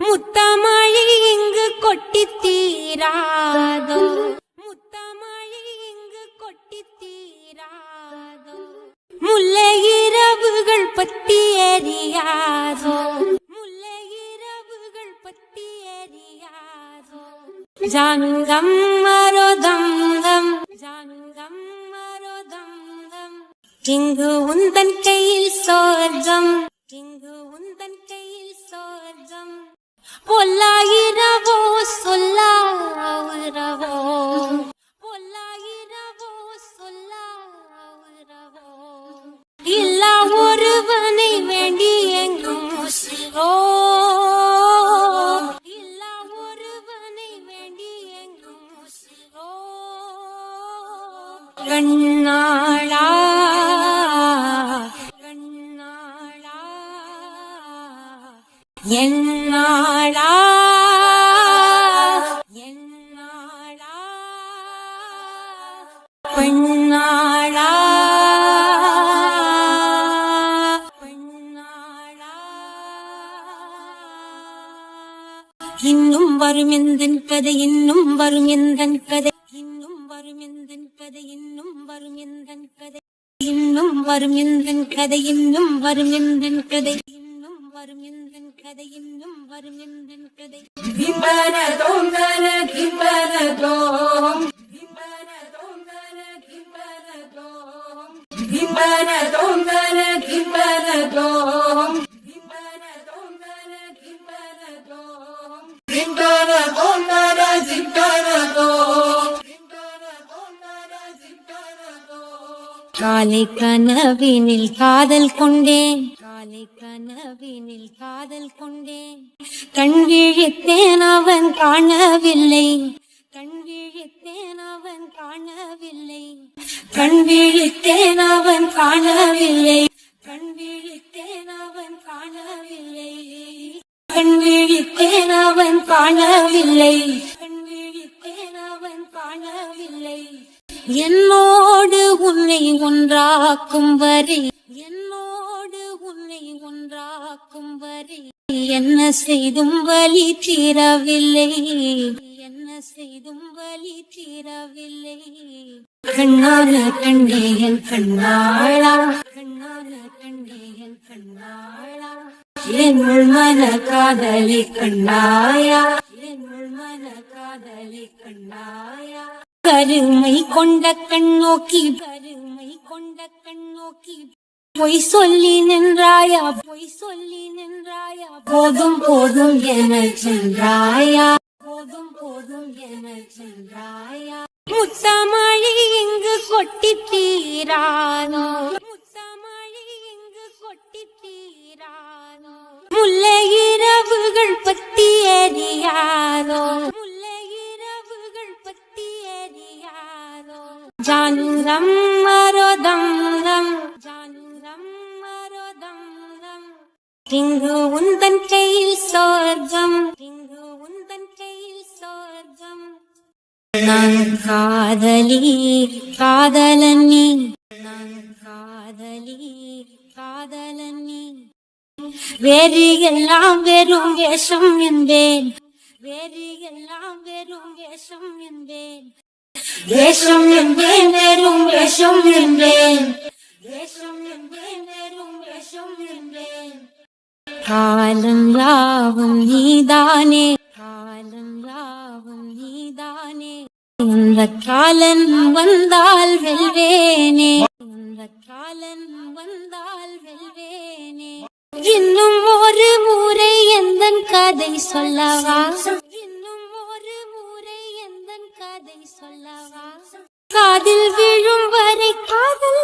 முத்தமழை இங்கு கொட்டி தீராதோ, முத்தமழை இங்கு கொட்டி தீராதோ, முல்லை இரவுகள் பத்தி எரியாதோ, முல்லை இரவுகள் பத்தி எரியாதோ. ஜானுகம் மரோதம் தம், ஜானுகம் மரோதம் தம். இங்கு உந்தன் கையில் சொர்க்கம், இங்கு உந்தன் கையில் சொர்க்கம். பொல்லாயிரவோ சொல்லாயிரவோ, பொல்லாயிரவோ சொல்லாயிரவோ. இல்லா ஒருவனை வேண்டி எங்கும் முசிவோ, இல்லா ஒருவனை வேண்டி எங்கும் முசிவோ. கண்ணாளா கண்ணாளா என்னாளா என்னாளா பெண்ணாளா பெண்ணாளா. இன்னும் வரும் எந்தன் கதை, இன்னும் வரும் எந்தன் கதை, இன்னும் வரும் எந்தன் கதை, இன்னும் வரும் எந்தன் கதை, இன்னும் வரும் எந்தன் கதை, இன்னும் வரும் எந்தன் கதை, இன்னும் வரும் எந்தன் கதை, இன்னும் வரும் எந்தன் கதை. கிம்பரதோம் தர கிம்பரதோம், கிம்பரதோம் தர கிம்பரதோம், கிம்பரதோம் தர கிம்பரதோம், கிம்பரதோம் தர கிம்பரதோம், கிம்பரதோம் தர கிம்பரதோம். காலை கனவினில் காதல் கொண்டேன், காலை கனவினில் காதல் கொண்டேன். கண் விழித்தேன் அவன் காணவில்லை, கண் விழித்தேன் அவன் காணவில்லை, கண் விழித்தேன் அவன் காணவில்லை, கண் விழித்தேன் அவன் காணவில்லை, கண் விழித்தேன் அவன் காணவில்லை, கண் விழித்தேன் அவன் காணவில்லை. என்னோடு உன்னை ஒன்றாக்கும் வரை, என்னோடு உன்னை ஒன்றாக்கும் வரை என்ன செய்தும் வலி தீரவில்லை, என்ன செய்தும் வலி தீரவில்லை. கண்ணான கண்டேன் கண்ணாளா, கண்ணான கண்டேன் கண்ணாளா. என்னுள் மன காதலி கண்ணாயா, என்னுள் மன காதலி கண்ணாயா. கருமை கொண்ட கண் நோக்கி, கருமை கொண்ட கண் நோக்கி பொய் சொல்லி நின்றாயா, பொய் சொல்லி நின்றாயா. போதும் போதும் என சென்றாயா, போதும் போதும் என சென்றாயா. முத்தமழை இங்கு கொட்டி தீரானோ, முத்தமழை இங்கு கொட்டி தீரானோ. முல்லை இரவுகள் பத்தி எரியாதோ, முல்லை இரவுகள் பத்தி எரியாதோ. ஜானுரம் மரோதம் தம், ஜானுரம் மரோதம் தம். இங்கு உந்தன் கையில் சொர்க்கம், இங்கு உந்தன் கையில் சொர்க்கம். நான் காதலி காதலன் நீ, நான் காதலி காதலன் நீ. வேறு எல்லாம் வெறும் வேஷம் என்பேன், வேறு எல்லாம் வெறும் வேஷம் என்பேன், வேஷம் என்பேன் வெறும் வேஷம் என்பேன், வேஷம் என்பேன் வெறும் வேஷம் என்பேன். காலம் யாவும் நீதானே, காலம் யாவும் நீதானே. இந்த காலன் வந்தால் வெல்வேனே, இந்த காலன் வந்தால் வெல்வேனே. இன்னும் ஒரு முறை எந்தன் கதை சொல்லவா, இன்னும் ஒரு முறை எந்தன் கதை சொல்லவா. காதில் விழும் வரை காதல்